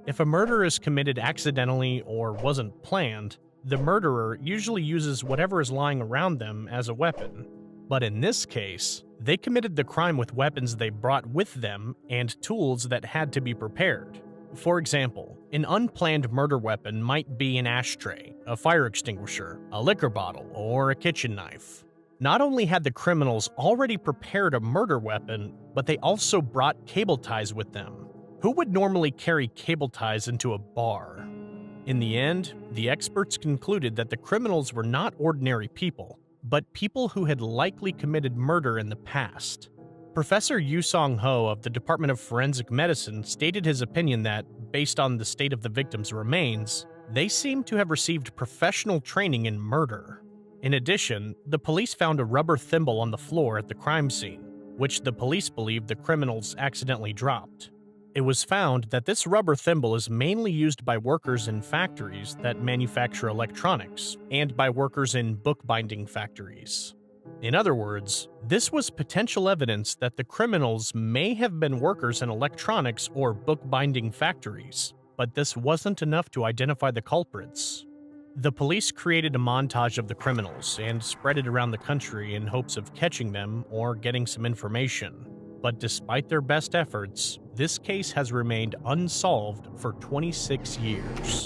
If a murder is committed accidentally or wasn't planned, the murderer usually uses whatever is lying around them as a weapon. But in this case, they committed the crime with weapons they brought with them and tools that had to be prepared. For example, an unplanned murder weapon might be an ashtray, a fire extinguisher, a liquor bottle, or a kitchen knife. Not only had the criminals already prepared a murder weapon, but they also brought cable ties with them. Who would normally carry cable ties into a bar? In the end, the experts concluded that the criminals were not ordinary people, but people who had likely committed murder in the past. Professor Yu Song Ho of the Department of Forensic Medicine stated his opinion that, based on the state of the victims' remains, they seemed to have received professional training in murder. In addition, the police found a rubber thimble on the floor at the crime scene, which the police believed the criminals accidentally dropped. It was found that this rubber thimble is mainly used by workers in factories that manufacture electronics and by workers in bookbinding factories. In other words, this was potential evidence that the criminals may have been workers in electronics or bookbinding factories, but this wasn't enough to identify the culprits. The police created a montage of the criminals and spread it around the country in hopes of catching them or getting some information. But despite their best efforts, this case has remained unsolved for 26 years.